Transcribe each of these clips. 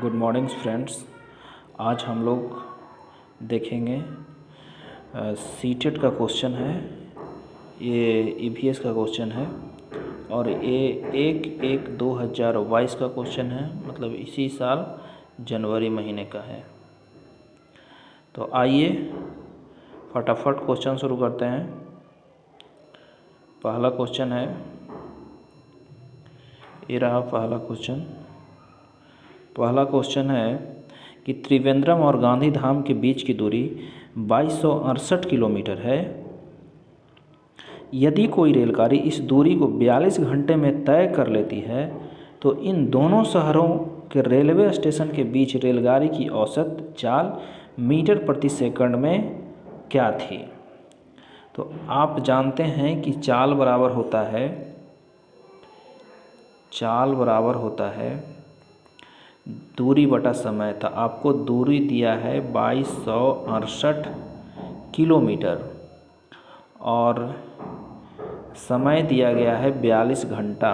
Good morning friends. आज हम लोग देखेंगे सीटेट का क्वेश्चन है। ये ईवीएस का क्वेश्चन है और ये 1/1/2022 का क्वेश्चन है, मतलब इसी साल जनवरी महीने का है। तो आइए फटाफट क्वेश्चन शुरू करते हैं। पहला क्वेश्चन है, ये रहा पहला क्वेश्चन। पहला क्वेश्चन है कि त्रिवेंद्रम और गांधीधाम के बीच की दूरी 2268 किलोमीटर है। यदि कोई रेलगाड़ी इस दूरी को 42 घंटे में तय कर लेती है तो इन दोनों शहरों के रेलवे स्टेशन के बीच रेलगाड़ी की औसत चाल मीटर प्रति सेकंड में क्या थी। तो आप जानते हैं कि चाल बराबर होता है दूरी बटा समय। था आपको दूरी दिया है 2268 किलोमीटर और समय दिया गया है 42 घंटा।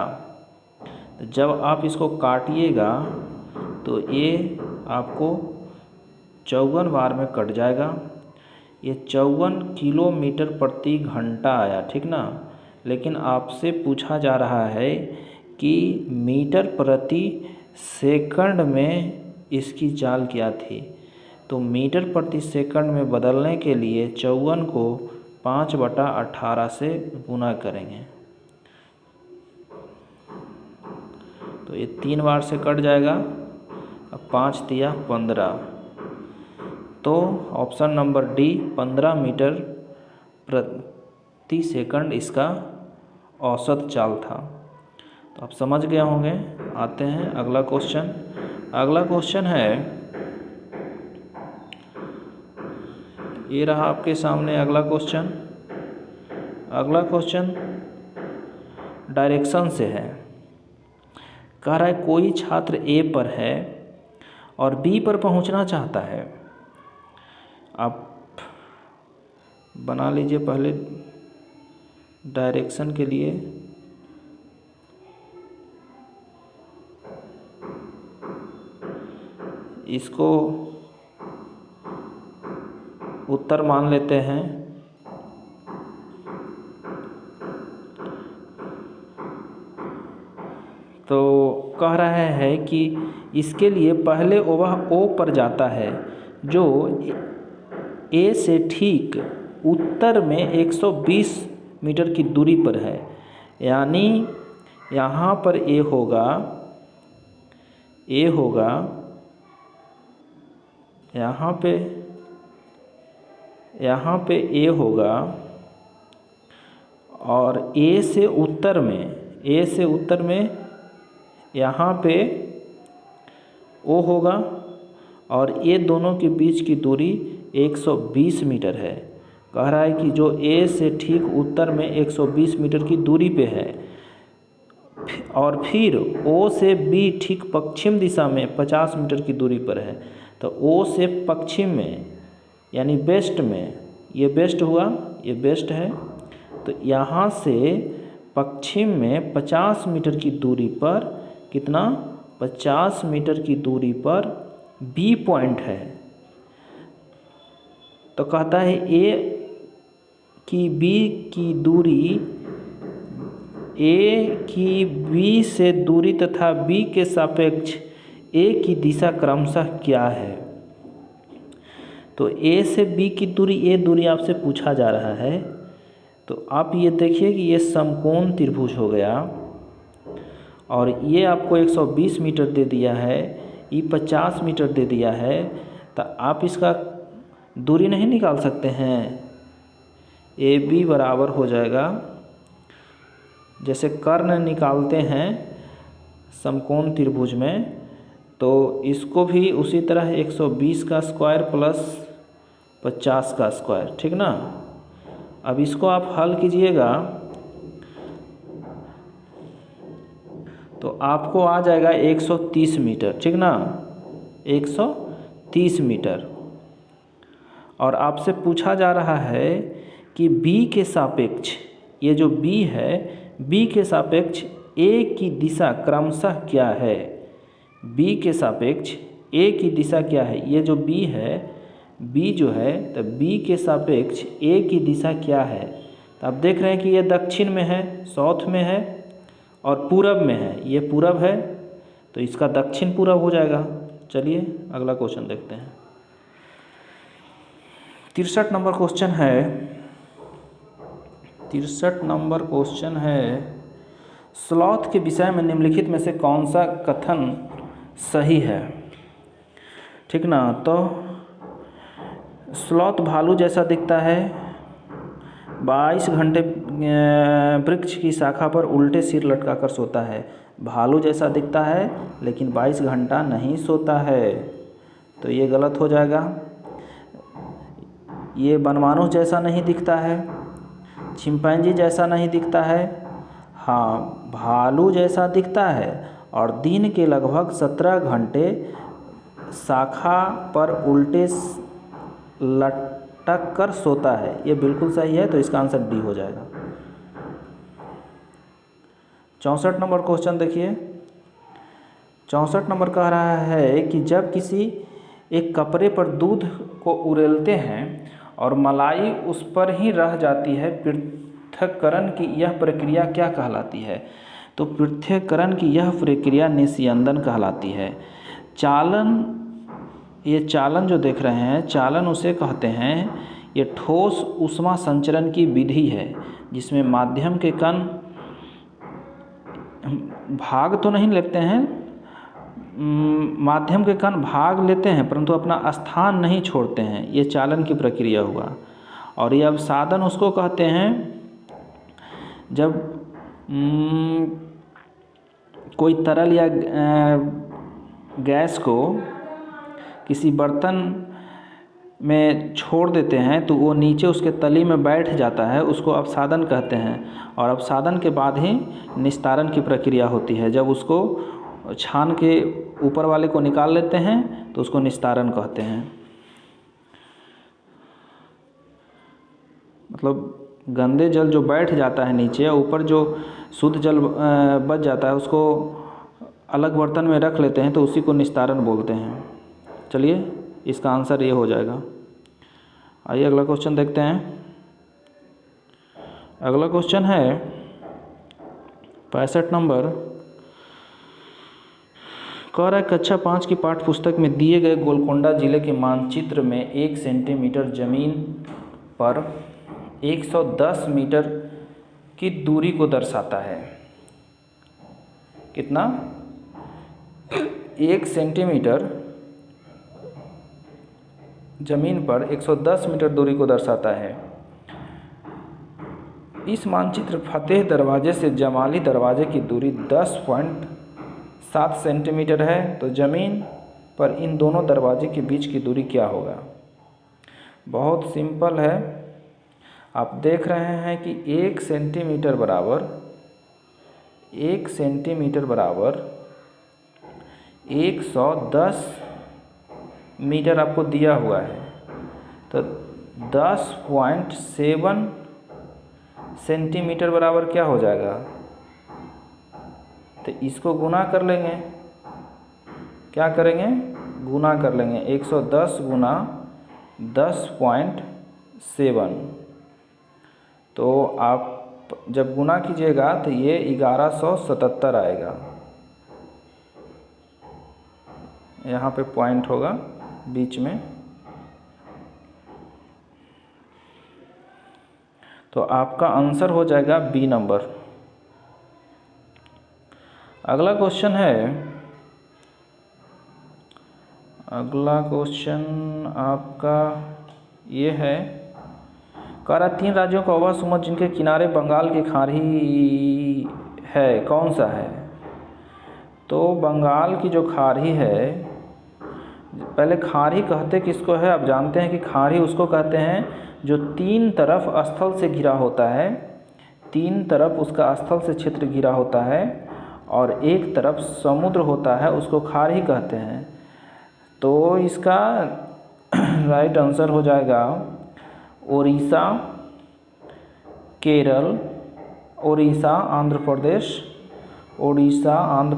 तो जब आप इसको काटिएगा तो ये आपको 54 बार में कट जाएगा। ये 54 किलोमीटर प्रति घंटा आया, ठीक ना। लेकिन आपसे पूछा जा रहा है कि मीटर प्रति सेकंड में इसकी चाल क्या थी। तो मीटर प्रति सेकंड में बदलने के लिए 54 को 5/18 से गुना करेंगे तो ये 3 बार से कट जाएगा। अब 5 तिया 15, तो ऑप्शन नंबर डी 15 मीटर प्रति सेकंड इसका औसत चाल था। तो आप समझ गए होंगे। आते हैं अगला क्वेश्चन। अगला क्वेश्चन है, ये रहा आपके सामने अगला क्वेश्चन। अगला क्वेश्चन डायरेक्शन से है। कह रहा है कोई छात्र ए पर है और बी पर पहुंचना चाहता है। आप बना लीजिए पहले डायरेक्शन के लिए। इसको उत्तर मान लेते हैं। तो कह रहा है कि इसके लिए पहले वह ओ पर जाता है जो ए से ठीक उत्तर में 120 मीटर की दूरी पर है। यानी यहाँ पर ए होगा, यहाँ पे ए होगा और ए से उत्तर में यहाँ पे ओ होगा और ये दोनों के बीच की दूरी 120 मीटर है। कह रहा है कि जो ए से ठीक उत्तर में 120 मीटर की दूरी पे है और फिर ओ से बी ठीक पश्चिम दिशा में 50 मीटर की दूरी पर है। तो ओ से पश्चिम में यानी वेस्ट में, ये वेस्ट हुआ, ये वेस्ट है। तो यहाँ से पश्चिम में 50 मीटर की दूरी पर कितना, 50 मीटर की दूरी पर बी पॉइंट है। तो कहता है ए की बी की दूरी, ए की बी से दूरी तथा बी के सापेक्ष ए की दिशा क्रमशः क्या है। तो ए से बी की दूरी, ये दूरी आपसे पूछा जा रहा है। तो आप ये देखिए कि ये समकोण त्रिभुज हो गया और ये आपको 120 मीटर दे दिया है, ये 50 मीटर दे दिया है। तो आप इसका दूरी नहीं निकाल सकते हैं। ए बी बराबर हो जाएगा, जैसे कर्ण निकालते हैं समकोण त्रिभुज में, तो इसको भी उसी तरह 120 का स्क्वायर प्लस 50 का स्क्वायर, ठीक ना। अब इसको आप हल कीजिएगा तो आपको आ जाएगा 130 मीटर, ठीक ना, 130 मीटर। और आपसे पूछा जा रहा है कि बी के सापेक्ष, ये जो बी है, बी के सापेक्ष ए की दिशा क्रमशः क्या है। बी के सापेक्ष ए की दिशा क्या है, ये जो बी है, बी जो है तो बी के सापेक्ष ए की दिशा क्या है। तो आप देख रहे हैं कि ये दक्षिण में है, साउथ में है और पूरब में है, ये पूरब है तो इसका दक्षिण पूरब हो जाएगा। चलिए अगला क्वेश्चन देखते हैं। 63 नंबर क्वेश्चन है। 63 नंबर क्वेश्चन है, स्लॉथ के विषय में निम्नलिखित में से कौन सा कथन सही है। ठीक ना, तो स्लॉथ भालू जैसा दिखता है, 22 घंटे वृक्ष की शाखा पर उल्टे सिर लटकाकर सोता है। भालू जैसा दिखता है लेकिन 22 घंटा नहीं सोता है, तो ये गलत हो जाएगा। ये बनमानुष जैसा नहीं दिखता है, चिंपैंजी जैसा नहीं दिखता है, हाँ भालू जैसा दिखता है और दिन के लगभग 17 घंटे शाखा पर उल्टे लटक कर सोता है। ये बिल्कुल सही है, तो इसका आंसर डी हो जाएगा। 64 नंबर क्वेश्चन देखिए। 64 नंबर कह रहा है कि जब किसी एक कपड़े पर दूध को उड़ेलते हैं और मलाई उस पर ही रह जाती है, पृथक्करण की यह प्रक्रिया क्या कहलाती है। तो पृथक्करण की यह प्रक्रिया निस्यंदन कहलाती है। चालन, ये चालन जो देख रहे हैं, चालन उसे कहते हैं, ये ठोस ऊष्मा संचरण की विधि है जिसमें माध्यम के कण भाग तो नहीं लेते हैं, माध्यम के कण भाग लेते हैं परंतु अपना स्थान नहीं छोड़ते हैं, ये चालन की प्रक्रिया हुआ। और ये अवसादन उसको कहते हैं जब कोई तरल या गैस को किसी बर्तन में छोड़ देते हैं तो वो नीचे उसके तली में बैठ जाता है, उसको अवसादन कहते हैं। और अवसादन के बाद ही निस्तारण की प्रक्रिया होती है। जब उसको छान के ऊपर वाले को निकाल लेते हैं तो उसको निस्तारण कहते हैं। मतलब गंदे जल जो बैठ जाता है नीचे, ऊपर जो शुद्ध जल बच जाता है उसको अलग बर्तन में रख लेते हैं तो उसी को निस्तारण बोलते हैं। चलिए इसका आंसर ये हो जाएगा। आइए अगला क्वेश्चन देखते हैं। अगला क्वेश्चन है 65 नंबर, कह रहा है कक्षा 5 की पाठ्य पुस्तक में दिए गए गोलकोंडा जिले के मानचित्र में 1 सेंटीमीटर जमीन पर 110 मीटर की दूरी को दर्शाता है। कितना? 1 सेंटीमीटर जमीन पर 110 मीटर दूरी को दर्शाता है। इस मानचित्र फतेह दरवाजे से जमाली दरवाजे की दूरी 10.7 सेंटीमीटर है, तो ज़मीन पर इन दोनों दरवाजे के बीच की दूरी क्या होगा। बहुत सिंपल है, आप देख रहे हैं कि 1 सेंटीमीटर बराबर 110 मीटर आपको दिया हुआ है, तो 10.7 सेंटीमीटर बराबर क्या हो जाएगा। तो इसको गुना कर लेंगे, क्या करेंगे, गुना कर लेंगे। 110 गुना 10.7, तो आप जब गुना कीजिएगा तो ये 1177 आएगा। यहाँ पे पॉइंट होगा बीच में, तो आपका आंसर हो जाएगा बी नंबर। अगला क्वेश्चन है, अगला क्वेश्चन आपका ये है, कह रहा 3 राज्यों का अवध समुद्र जिनके किनारे बंगाल की खाड़ी है, कौन सा है। तो बंगाल की जो खाड़ी है, पहले खाड़ी कहते किसको है, आप जानते हैं कि खाड़ी उसको कहते हैं जो 3 तरफ स्थल से घिरा होता है, 3 तरफ उसका स्थल से क्षेत्र घिरा होता है और एक तरफ समुद्र होता है, उसको खाड़ी कहते हैं। तो इसका राइट आंसर हो जाएगा उड़ीसा, केरल, उड़ीसा आंध्र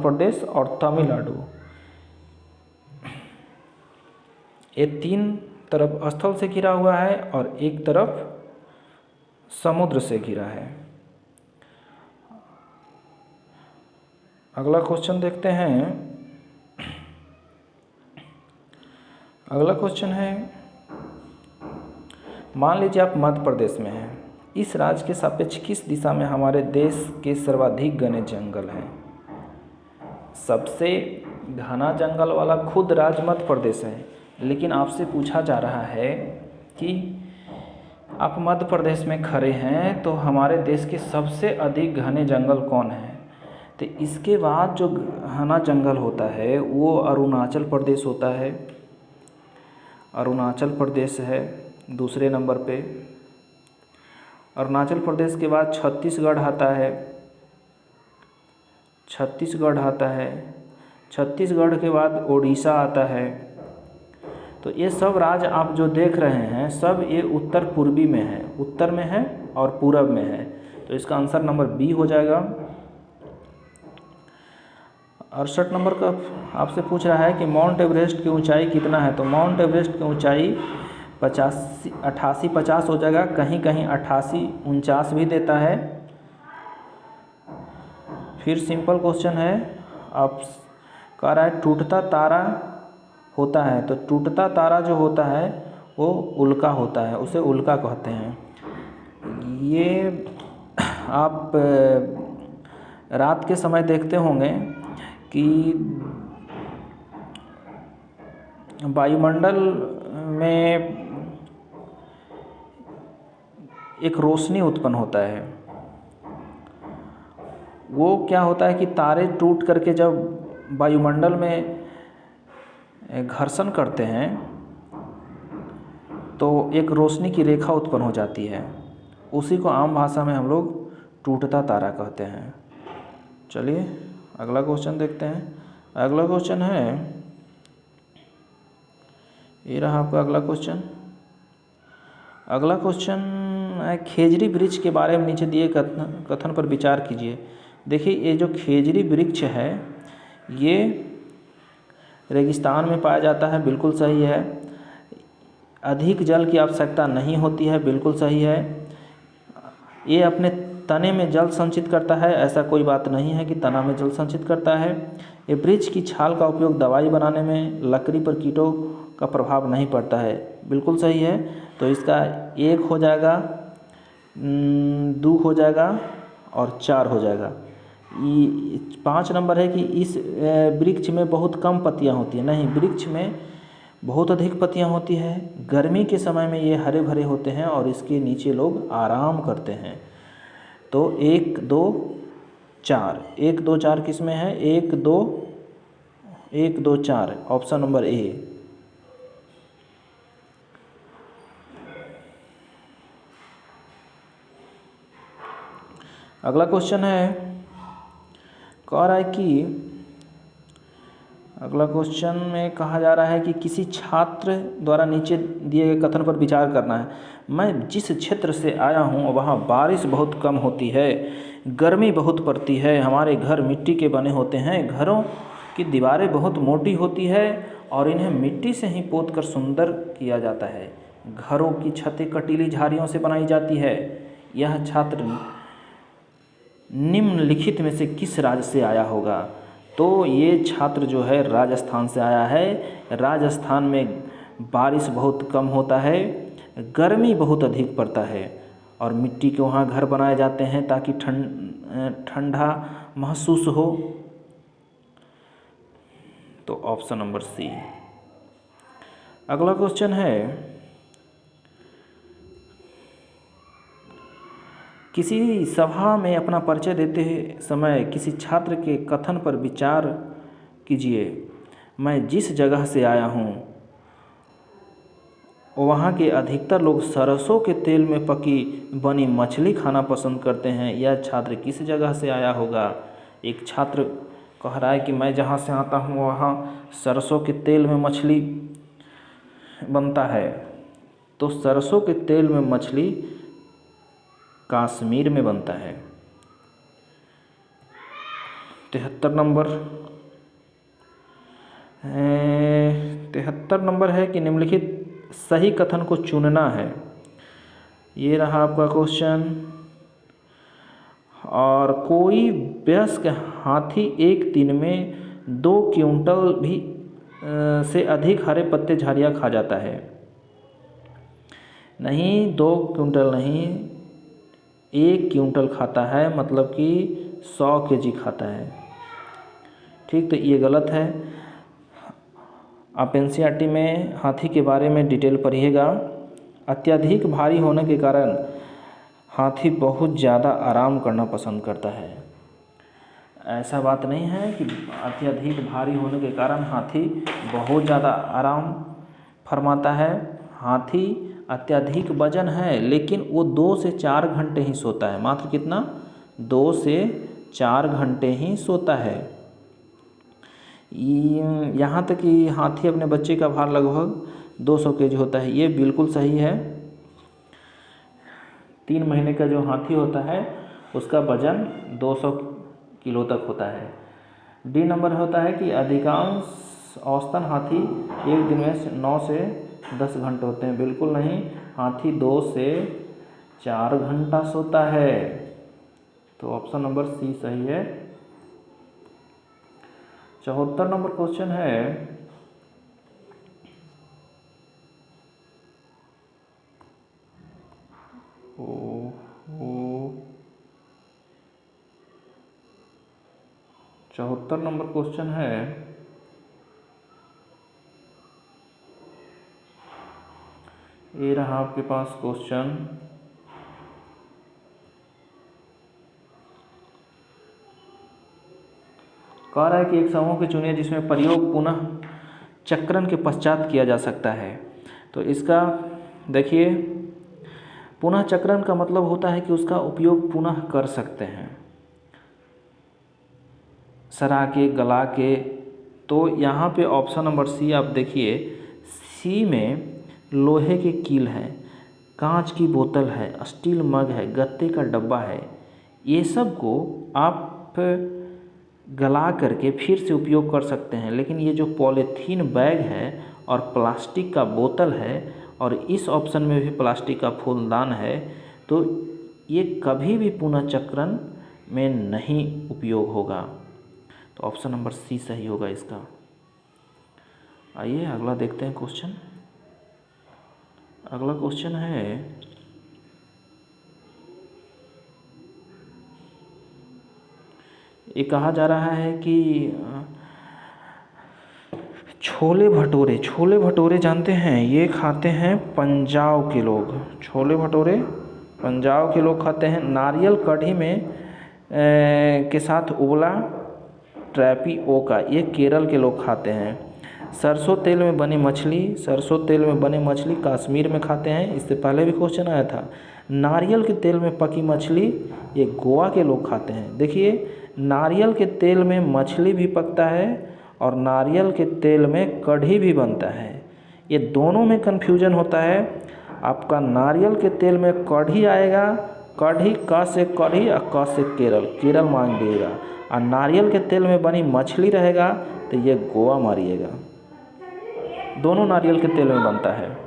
प्रदेश और तमिलनाडु। ये 3 तरफ स्थल से घिरा हुआ है और एक तरफ समुद्र से घिरा है। अगला क्वेश्चन देखते हैं। अगला क्वेश्चन है, मान लीजिए आप मध्य प्रदेश में हैं। इस राज्य के सापेक्ष किस दिशा में हमारे देश के सर्वाधिक घने जंगल हैं? सबसे घना जंगल वाला खुद राज्य मध्य प्रदेश है, लेकिन आपसे पूछा जा रहा है कि आप मध्य प्रदेश में खड़े हैं तो हमारे देश के सबसे अधिक घने जंगल कौन है? तो इसके बाद जो घना जंगल होता है वो अरुणाचल प्रदेश होता है। अरुणाचल प्रदेश है दूसरे नंबर पे। अरुणाचल प्रदेश के बाद छत्तीसगढ़ आता है। छत्तीसगढ़ आता है। छत्तीसगढ़ के बाद उड़ीसा आता है। तो ये सब राज्य आप जो देख रहे हैं सब ये उत्तर पूर्वी में है, उत्तर में है और पूरब में है। तो इसका आंसर नंबर बी हो जाएगा। 68 नंबर का आपसे पूछ रहा है कि माउंट एवरेस्ट की ऊंचाई कितना है? तो माउंट एवरेस्ट की ऊंचाई 88-50 हो जाएगा, कहीं कहीं 88-49 भी देता है। फिर सिंपल क्वेश्चन है, आप कह रहा है टूटता तारा होता है, तो टूटता तारा जो होता है वो उल्का होता है, उसे उल्का कहते हैं। ये आप रात के समय देखते होंगे कि वायुमंडल में एक रोशनी उत्पन्न होता है। वो क्या होता है कि तारे टूट करके जब वायुमंडल में घर्षण करते हैं तो एक रोशनी की रेखा उत्पन्न हो जाती है, उसी को आम भाषा में हम लोग टूटता तारा कहते हैं। चलिए अगला क्वेश्चन देखते हैं। अगला क्वेश्चन है, ये रहा आपका अगला क्वेश्चन। अगला क्वेश्चन है, खेजड़ी वृक्ष के बारे में नीचे दिए कथन पर विचार कीजिए। देखिए ये जो खेजड़ी वृक्ष है ये रेगिस्तान में पाया जाता है, बिल्कुल सही है। अधिक जल की आवश्यकता नहीं होती है, बिल्कुल सही है। ये अपने तने में जल संचित करता है, ऐसा कोई बात नहीं है कि तना में जल संचित करता है। ये वृक्ष की छाल का उपयोग दवाई बनाने में, लकड़ी पर कीटों का प्रभाव नहीं पड़ता है, बिल्कुल सही है। तो इसका 1 हो जाएगा, 2 हो जाएगा और 4 हो जाएगा। 5 नंबर है कि इस वृक्ष में बहुत कम पत्तियां होती हैं। नहीं, वृक्ष में बहुत अधिक पत्तियां होती हैं। गर्मी के समय में ये हरे भरे होते हैं और इसके नीचे लोग आराम करते हैं। तो 1 2 4, 1 2 4 किस में है? 1 2 4, ऑप्शन नंबर ए। अगला क्वेश्चन है, कह रहा है कि अगला क्वेश्चन में कहा जा रहा है कि किसी छात्र द्वारा नीचे दिए गए कथन पर विचार करना है। मैं जिस क्षेत्र से आया हूँ वहाँ बारिश बहुत कम होती है, गर्मी बहुत पड़ती है, हमारे घर मिट्टी के बने होते हैं, घरों की दीवारें बहुत मोटी होती है और इन्हें मिट्टी से ही पोत कर सुंदर किया जाता है। घरों की छतें कटीली झाड़ियों से बनाई जाती है। यह छात्र निम्नलिखित में से किस राज्य से आया होगा? तो ये छात्र जो है राजस्थान से आया है। राजस्थान में बारिश बहुत कम होता है, गर्मी बहुत अधिक पड़ता है और मिट्टी के वहाँ घर बनाए जाते हैं ताकि ठंडा महसूस हो। तो ऑप्शन नंबर सी। अगला क्वेश्चन है, किसी सभा में अपना परिचय देते समय किसी छात्र के कथन पर विचार कीजिए। मैं जिस जगह से आया हूँ वहाँ के अधिकतर लोग सरसों के तेल में पकी बनी मछली खाना पसंद करते हैं। यह छात्र किस जगह से आया होगा? एक छात्र कह रहा है कि मैं जहाँ से आता हूँ वहाँ सरसों के तेल में मछली बनता है। तो सरसों के तेल में मछली कश्मीर में बनता है। 73 नंबर 73 नंबर है कि निम्नलिखित सही कथन को चुनना है। ये रहा आपका क्वेश्चन। और कोई वयस्क हाथी एक दिन में 2 क्विंटल भी से अधिक हरे पत्ते झाड़ियाँ खा जाता है। नहीं, 2 क्विंटल नहीं, 1 क्विंटल खाता है, मतलब कि 100 केजी खाता है। ठीक, तो ये गलत है। आप एनसीईआरटी में हाथी के बारे में डिटेल पढ़िएगा। अत्यधिक भारी होने के कारण हाथी बहुत ज़्यादा आराम करना पसंद करता है। ऐसा बात नहीं है कि अत्यधिक भारी होने के कारण हाथी बहुत ज़्यादा आराम फरमाता है। हाथी अत्यधिक वजन है लेकिन वो 2 से 4 घंटे ही सोता है। मात्र कितना? 2 से 4 घंटे ही सोता है। यहाँ तक कि हाथी अपने बच्चे का भार लगभग 200 केजी होता है। ये बिल्कुल सही है। 3 महीने का जो हाथी होता है उसका वजन 200 किलो तक होता है। डी नंबर होता है कि अधिकांश औसतन हाथी एक दिन में 9 से 10 घंटे होते हैं। बिल्कुल नहीं, हाथी 2 से 4 घंटा सोता है। तो ऑप्शन नंबर सी सही है। 74 नंबर क्वेश्चन है, ओ 74 नंबर क्वेश्चन है, ये रहा आपके पास क्वेश्चन। कह रहा है कि एक समूह के चुनिए जिसमें प्रयोग पुनः चक्रण के पश्चात किया जा सकता है। तो इसका देखिए, पुनः चक्रण का मतलब होता है कि उसका उपयोग पुनः कर सकते हैं, सरा के, गला के। तो यहाँ पे ऑप्शन नंबर सी आप देखिए, सी में लोहे के कील हैं, कांच की बोतल है, स्टील मग है, गत्ते का डब्बा है। ये सब को आप गला करके फिर से उपयोग कर सकते हैं। लेकिन ये जो पॉलीथीन बैग है और प्लास्टिक का बोतल है और इस ऑप्शन में भी प्लास्टिक का फूलदान है, तो ये कभी भी पुनः चक्रण में नहीं उपयोग होगा। तो ऑप्शन नंबर सी सही होगा इसका। आइए अगला देखते हैं क्वेश्चन। अगला क्वेश्चन है, ये कहा जा रहा है कि छोले भटूरे जानते हैं, ये खाते हैं पंजाब के लोग। छोले भटूरे पंजाब के लोग खाते हैं। नारियल कढ़ी में के साथ उबला ट्रैपिओका, ये केरल के लोग खाते हैं। सरसों तेल में बनी मछली कश्मीर में खाते हैं। इससे पहले भी क्वेश्चन आया था। नारियल के तेल में पकी मछली, ये गोवा के लोग खाते हैं। देखिए, नारियल के तेल में मछली भी पकता है और नारियल के तेल में कढ़ी भी बनता है। ये दोनों में कन्फ्यूजन होता है। आपका नारियल के तेल में कढ़ी आएगा, कढ़ी क से कढ़ी और क से केरल मान लीजिएगा। और नारियल के तेल में बनी मछली रहेगा तो ये गोवा मारिएगा। दोनों नारियल के तेल में बनता है।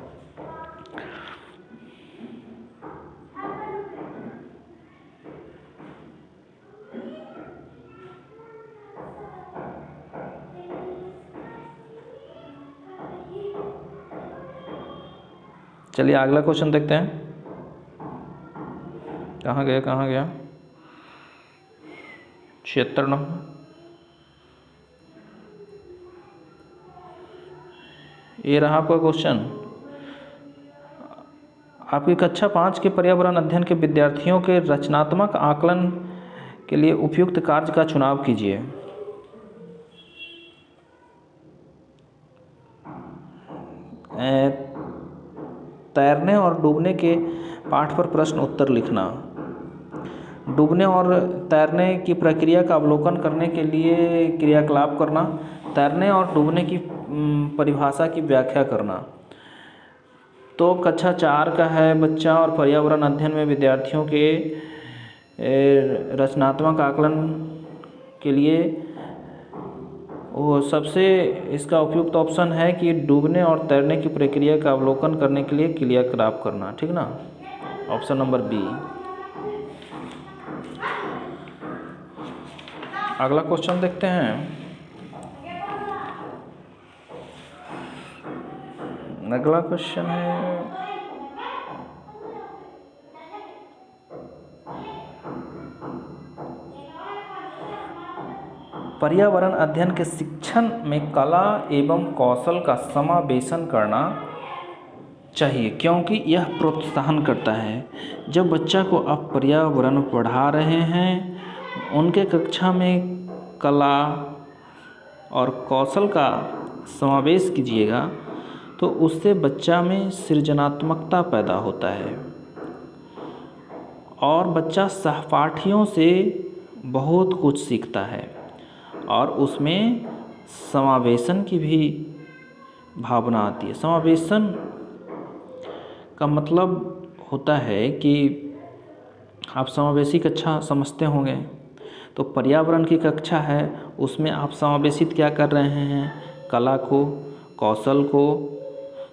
चलिए अगला क्वेश्चन देखते हैं। कहाँ गया 76 नंबर। ये रहा आपका क्वेश्चन। आपकी कक्षा 5 के पर्यावरण अध्ययन के विद्यार्थियों के रचनात्मक आकलन के लिए उपयुक्त कार्य का चुनाव कीजिए। तैरने और डूबने के पाठ पर प्रश्न उत्तर लिखना। डूबने और तैरने की प्रक्रिया का अवलोकन करने के लिए क्रियाकलाप करना। तैरने और डूबने की परिभाषा की व्याख्या करना। तो कक्षा 4 का है बच्चा और पर्यावरण अध्ययन में विद्यार्थियों के रचनात्मक आकलन के लिए वो सबसे इसका उपयुक्त ऑप्शन है कि डूबने और तैरने की प्रक्रिया का अवलोकन करने के लिए क्रियाकलाप करना, ठीक ना, ऑप्शन नंबर बी। अगला क्वेश्चन देखते हैं। अगला क्वेश्चन है पर्यावरण अध्ययन के शिक्षण में कला एवं कौशल का समावेशन करना चाहिए क्योंकि यह प्रोत्साहन करता है। जब बच्चा को आप पर्यावरण पढ़ा रहे हैं, उनके कक्षा में कला और कौशल का समावेश कीजिएगा तो उससे बच्चा में सृजनात्मकता पैदा होता है और बच्चा सहपाठियों से बहुत कुछ सीखता है और उसमें समावेशन की भी भावना आती है। समावेशन का मतलब होता है कि आप समावेशी कक्षा समझते होंगे, तो पर्यावरण की कक्षा है, उसमें आप समावेशित क्या कर रहे हैं, कला को, कौशल को।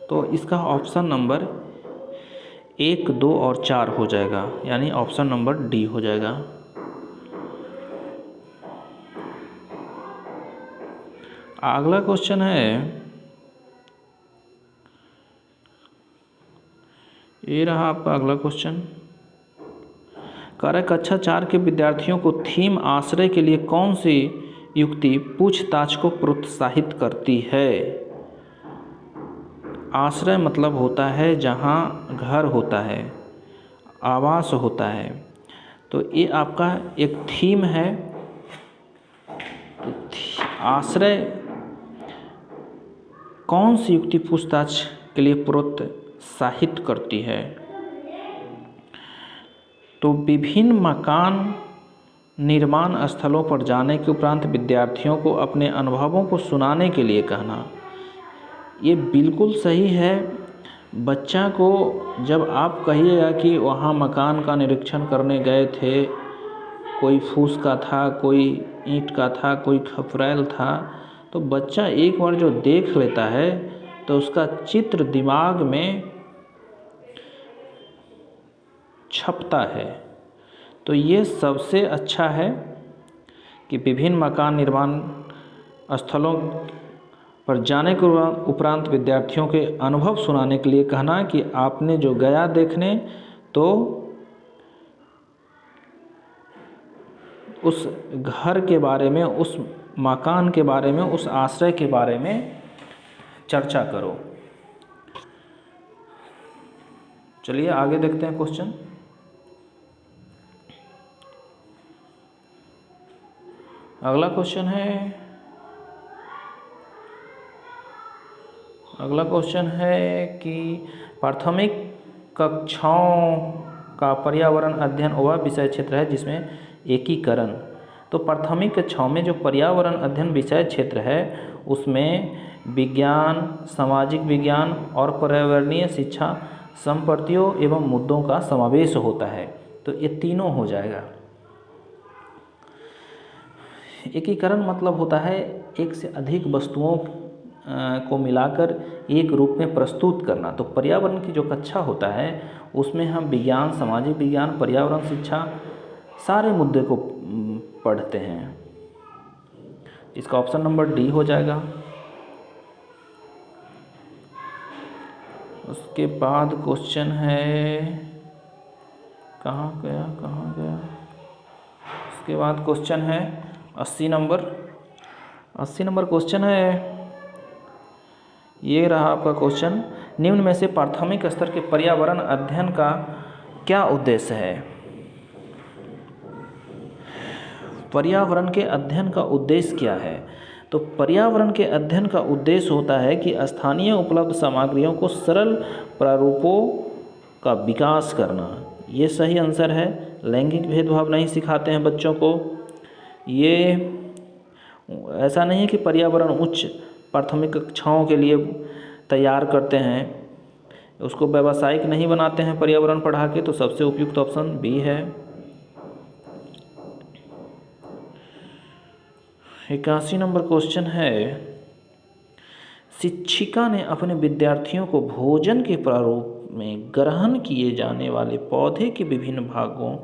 तो इसका ऑप्शन नंबर 1, 2 और 4 हो जाएगा, यानी ऑप्शन नंबर डी हो जाएगा। अगला क्वेश्चन है, ये रहा आपका अगला क्वेश्चन। कार्य कक्षा 4 के विद्यार्थियों को थीम आश्रय के लिए कौन सी युक्ति पूछताछ को प्रोत्साहित करती है। आश्रय मतलब होता है जहाँ घर होता है, आवास होता है, तो ये आपका एक थीम है। तो आश्रय कौन सी युक्ति पूछताछ के लिए प्रोत्साहित करती है। तो विभिन्न मकान निर्माण स्थलों पर जाने के उपरांत विद्यार्थियों को अपने अनुभवों को सुनाने के लिए कहना, ये बिल्कुल सही है। बच्चा को जब आप कहिएगा कि वहाँ मकान का निरीक्षण करने गए थे, कोई फूस का था, कोई ईंट का था, कोई खपरैल था, तो बच्चा एक बार जो देख लेता है तो उसका चित्र दिमाग में छपता है। तो ये सबसे अच्छा है कि विभिन्न मकान निर्माण स्थलों पर जाने के उपरांत विद्यार्थियों के अनुभव सुनाने के लिए कहना कि आपने जो गया देखने, तो उस घर के बारे में, उस मकान के बारे में, उस आश्रय के बारे में चर्चा करो। चलिए आगे देखते हैं क्वेश्चन। अगला क्वेश्चन है कि प्राथमिक कक्षाओं का पर्यावरण अध्ययन वह विषय क्षेत्र है जिसमें एकीकरण। तो प्राथमिक कक्षाओं में जो पर्यावरण अध्ययन विषय क्षेत्र है उसमें विज्ञान, सामाजिक विज्ञान और पर्यावरणीय शिक्षा संपत्तियों एवं मुद्दों का समावेश होता है। तो ये तीनों हो जाएगा। एकीकरण मतलब होता है एक से अधिक वस्तुओं को मिलाकर एक रूप में प्रस्तुत करना। तो पर्यावरण की जो कक्षा होता है उसमें हम विज्ञान, सामाजिक विज्ञान, पर्यावरण शिक्षा सारे मुद्दे को पढ़ते हैं। इसका ऑप्शन नंबर डी हो जाएगा। उसके बाद क्वेश्चन है, कहाँ गया। उसके बाद क्वेश्चन है 80 नंबर क्वेश्चन है, ये रहा आपका क्वेश्चन। निम्न में से प्राथमिक स्तर के पर्यावरण अध्ययन का क्या उद्देश्य है। पर्यावरण के अध्ययन का उद्देश्य क्या है। तो पर्यावरण के अध्ययन का उद्देश्य होता है कि स्थानीय उपलब्ध सामग्रियों को सरल प्रारूपों का विकास करना। ये सही आंसर है। लैंगिक भेदभाव नहीं सिखाते हैं बच्चों को। ये ऐसा नहीं है कि पर्यावरण उच्च प्राथमिक कक्षाओं के लिए तैयार करते हैं, उसको व्यावसायिक नहीं बनाते हैं पर्यावरण पढ़ा के। तो सबसे उपयुक्त ऑप्शन बी है। 81 नंबर क्वेश्चन है, शिक्षिका ने अपने विद्यार्थियों को भोजन के प्रारूप में ग्रहण किए जाने वाले पौधे के विभिन्न भागों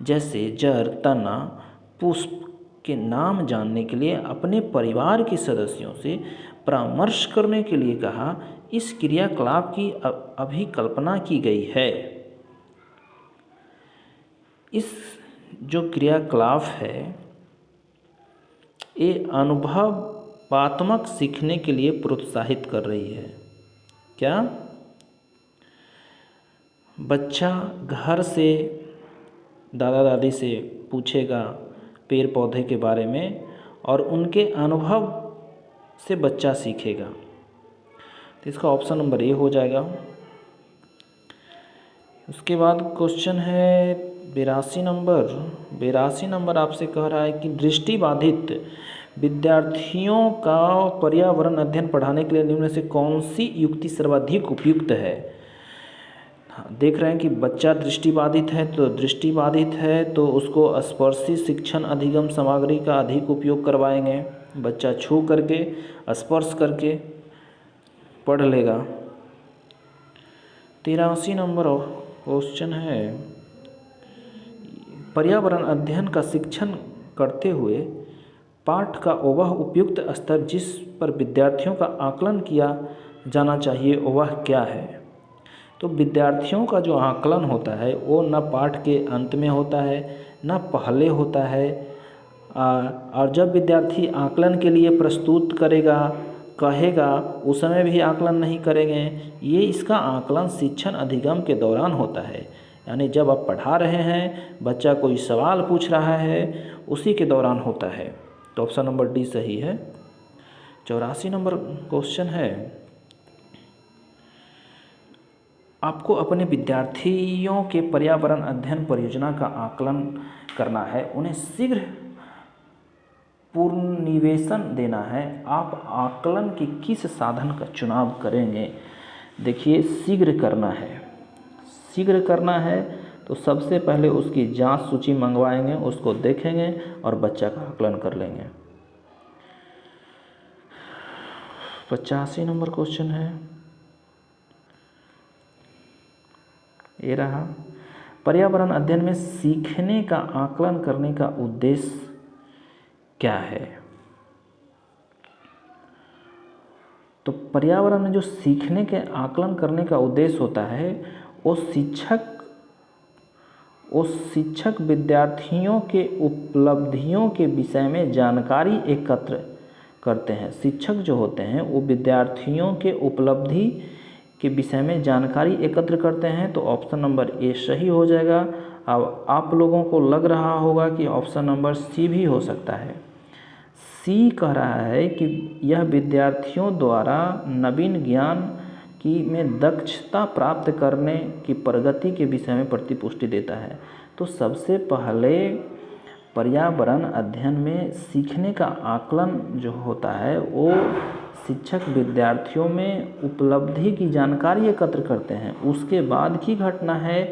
जैसे जड़, तना, पुष्प के नाम जानने के लिए अपने परिवार के सदस्यों से परामर्श करने के लिए कहा। इस क्रियाकलाप की अभिकल्पना की गई है। इस जो क्रियाकलाप है ये अनुभवात्मक सीखने के लिए प्रोत्साहित कर रही है। क्या? बच्चा घर से दादा दादी से पूछेगा पेड़ पौधे के बारे में और उनके अनुभव से बच्चा सीखेगा। तो इसका ऑप्शन नंबर ए हो जाएगा। उसके बाद क्वेश्चन है 82 नंबर आपसे कह रहा है कि दृष्टिबाधित विद्यार्थियों का पर्यावरण अध्ययन पढ़ाने के लिए निम्न से कौन सी युक्ति सर्वाधिक उपयुक्त है। देख रहे हैं कि बच्चा दृष्टिबाधित है तो उसको स्पर्शी शिक्षण अधिगम सामग्री का अधिक उपयोग करवाएंगे। बच्चा छू करके स्पर्श करके पढ़ लेगा। 83 नंबर क्वेश्चन है, पर्यावरण अध्ययन का शिक्षण करते हुए पाठ का वह उपयुक्त स्तर जिस पर विद्यार्थियों का आकलन किया जाना चाहिए वह क्या है। तो विद्यार्थियों का जो आकलन होता है वो न पाठ के अंत में होता है न पहले होता है। और जब विद्यार्थी आकलन के लिए प्रस्तुत कहेगा उस समय भी आकलन नहीं करेंगे। ये इसका आकलन शिक्षण अधिगम के दौरान होता है, यानी जब आप पढ़ा रहे हैं, बच्चा कोई सवाल पूछ रहा है, उसी के दौरान होता है। तो ऑप्शन नंबर डी सही है। 84 नंबर क्वेश्चन है, आपको अपने विद्यार्थियों के पर्यावरण अध्ययन परियोजना का आकलन करना है, उन्हें शीघ्र पूर्वनिवेशन देना है। आप आकलन के किस साधन का चुनाव करेंगे। देखिए शीघ्र करना है तो सबसे पहले उसकी जांच सूची मंगवाएंगे, उसको देखेंगे और बच्चा का आकलन कर लेंगे। 85 नंबर क्वेश्चन है, ये रहा, पर्यावरण अध्ययन में सीखने का आकलन करने का उद्देश्य क्या है। तो पर्यावरण में जो सीखने के आकलन करने का उद्देश्य होता है वो शिक्षक विद्यार्थियों के उपलब्धियों के विषय में जानकारी एकत्र करते हैं। शिक्षक जो होते हैं वो विद्यार्थियों के उपलब्धि के विषय में जानकारी एकत्र करते हैं। तो ऑप्शन नंबर ए सही हो जाएगा। अब आप लोगों को लग रहा होगा कि ऑप्शन नंबर सी भी हो सकता है। सी कह रहा है कि यह विद्यार्थियों द्वारा नवीन ज्ञान में दक्षता प्राप्त करने की प्रगति के विषय में प्रतिपुष्टि देता है। तो सबसे पहले पर्यावरण अध्ययन में सीखने का आकलन जो होता है वो शिक्षक विद्यार्थियों में उपलब्धि की जानकारी एकत्र करते हैं। उसके बाद की घटना है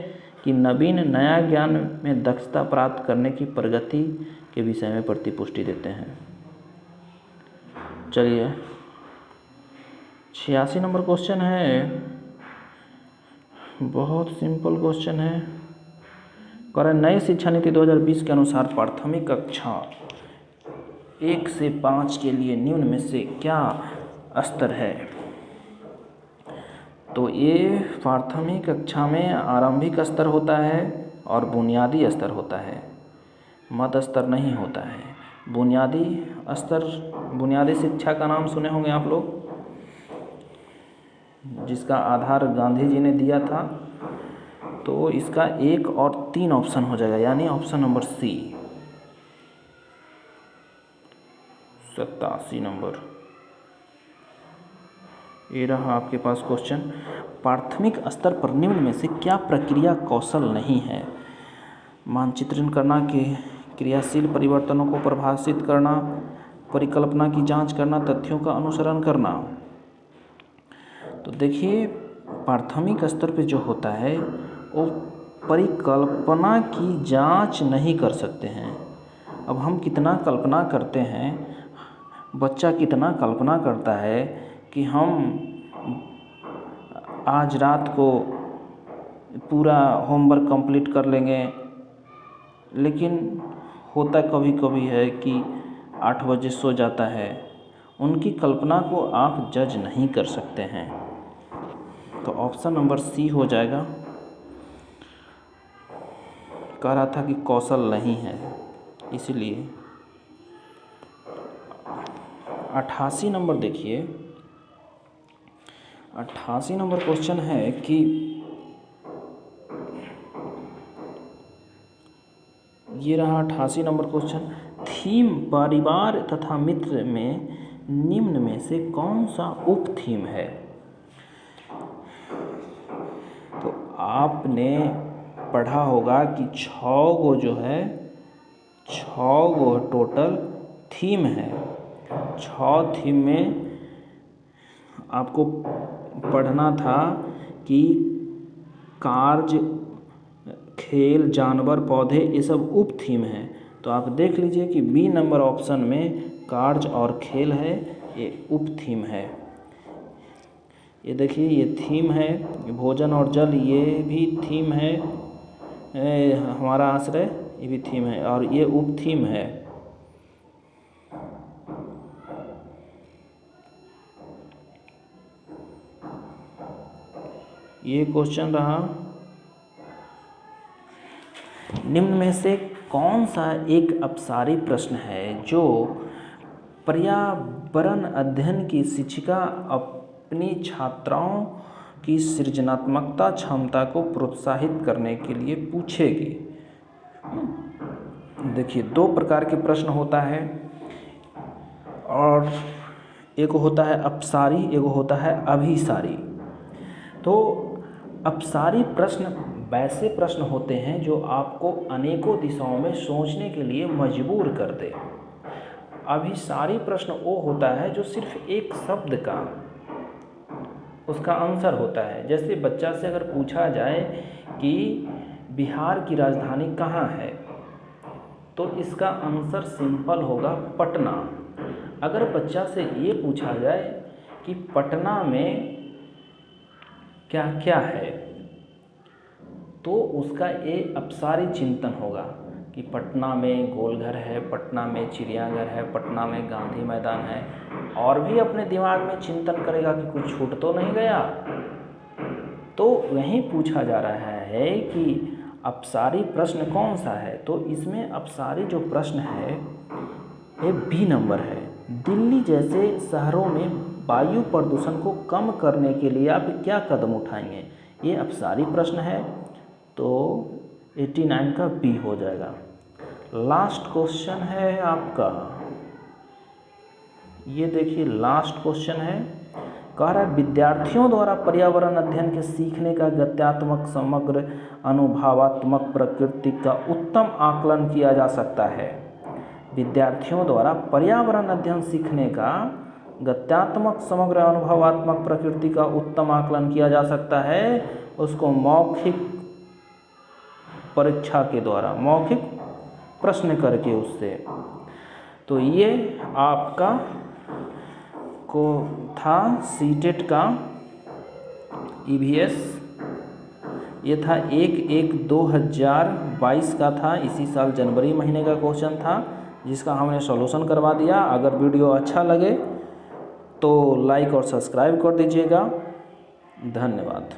कि नया ज्ञान में दक्षता प्राप्त करने की प्रगति के विषय में प्रतिपुष्टि देते हैं। चलिए 86 नंबर क्वेश्चन है, बहुत सिंपल क्वेश्चन है। कह रहे नई शिक्षा नीति 2020 के अनुसार प्राथमिक कक्षा 1 से 5 के लिए निम्न में से क्या स्तर है। तो ये प्राथमिक कक्षा में आरंभिक स्तर होता है और बुनियादी स्तर होता है, मध्य स्तर नहीं होता है। बुनियादी स्तर, बुनियादी शिक्षा का नाम सुने होंगे आप लोग, जिसका आधार गांधी जी ने दिया था। तो इसका 1 और 3 ऑप्शन हो जाएगा, यानी ऑप्शन नंबर सी। 87 नंबर ये रहा आपके पास क्वेश्चन। प्राथमिक स्तर पर निम्न में से क्या प्रक्रिया कौशल नहीं है। मानचित्रण करना, कि क्रियाशील परिवर्तनों को परिभाषित करना, परिकल्पना की जांच करना, तथ्यों का अनुसरण करना। तो देखिए प्राथमिक स्तर पे जो होता है वो परिकल्पना की जांच नहीं कर सकते हैं। अब हम कितना कल्पना करते हैं, बच्चा कितना कल्पना करता है कि हम आज रात को पूरा होमवर्क कंप्लीट कर लेंगे, लेकिन होता कभी कभी है कि 8 बजे सो जाता है। उनकी कल्पना को आप जज नहीं कर सकते हैं। तो ऑप्शन नंबर सी हो जाएगा। कह रहा था कि कौशल नहीं है, इसलिए 88 नंबर देखिए। 88 नंबर क्वेश्चन है कि ये रहा 88 नंबर क्वेश्चन। थीम परिवार तथा मित्र में निम्न में से कौन सा उप थीम है? तो आपने पढ़ा होगा कि 6 गो जो है 6 गो टोटल थीम है। 6 थीम में आपको पढ़ना था कि कार्य, खेल, जानवर, पौधे, ये सब उप थीम है। तो आप देख लीजिए कि बी नंबर ऑप्शन में कार्य और खेल है, ये उप थीम है। ये देखिए ये थीम है। भोजन और जल ये भी थीम है। हमारा आश्रय ये भी थीम है और ये उप थीम है। ये क्वेश्चन रहा। निम्न में से कौन सा एक अपसारी प्रश्न है जो पर्यावरण अध्ययन की शिक्षिका अपनी छात्राओं की सृजनात्मकता क्षमता को प्रोत्साहित करने के लिए पूछेगी? देखिए 2 प्रकार के प्रश्न होता है, और एक होता है अपसारी, एक होता है अभिसारी। तो अपसारी प्रश्न वैसे प्रश्न होते हैं जो आपको अनेकों दिशाओं में सोचने के लिए मजबूर कर दे। अभिसारी प्रश्न वो होता है जो सिर्फ एक शब्द का उसका आंसर होता है। जैसे बच्चा से अगर पूछा जाए कि बिहार की राजधानी कहाँ है, तो इसका आंसर सिंपल होगा पटना। अगर बच्चा से ये पूछा जाए कि पटना में क्या क्या है, तो उसका ये अपसारी चिंतन होगा कि पटना में गोलघर है, पटना में चिड़ियाघर है, पटना में गांधी मैदान है, और भी अपने दिमाग में चिंतन करेगा कि कुछ छूट तो नहीं गया। तो वहीं पूछा जा रहा है कि अपसारी प्रश्न कौन सा है। तो इसमें अपसारी जो प्रश्न है ये बी नंबर है। दिल्ली जैसे शहरों में वायु प्रदूषण को कम करने के लिए आप क्या कदम उठाएंगे? ये अपसारी प्रश्न है, तो 89 का बी हो जाएगा। लास्ट क्वेश्चन है आपका, ये देखिए लास्ट क्वेश्चन है। कह रहा है विद्यार्थियों द्वारा पर्यावरण अध्ययन के सीखने का गत्यात्मक, समग्र, अनुभवात्मक प्रकृति का उत्तम आकलन किया जा सकता है। विद्यार्थियों द्वारा पर्यावरण अध्ययन सीखने का गत्यात्मक, समग्र, अनुभवात्मक प्रकृति का उत्तम आकलन किया जा सकता है उसको मौखिक परीक्षा के द्वारा, मौखिक प्रश्न करके उससे। तो ये आपका को था सीटेट का EVS। ये था 1/1/2022 का था, इसी साल जनवरी महीने का क्वेश्चन था, जिसका हमने सॉल्यूशन करवा दिया। अगर वीडियो अच्छा लगे तो लाइक और सब्सक्राइब कर दीजिएगा। धन्यवाद।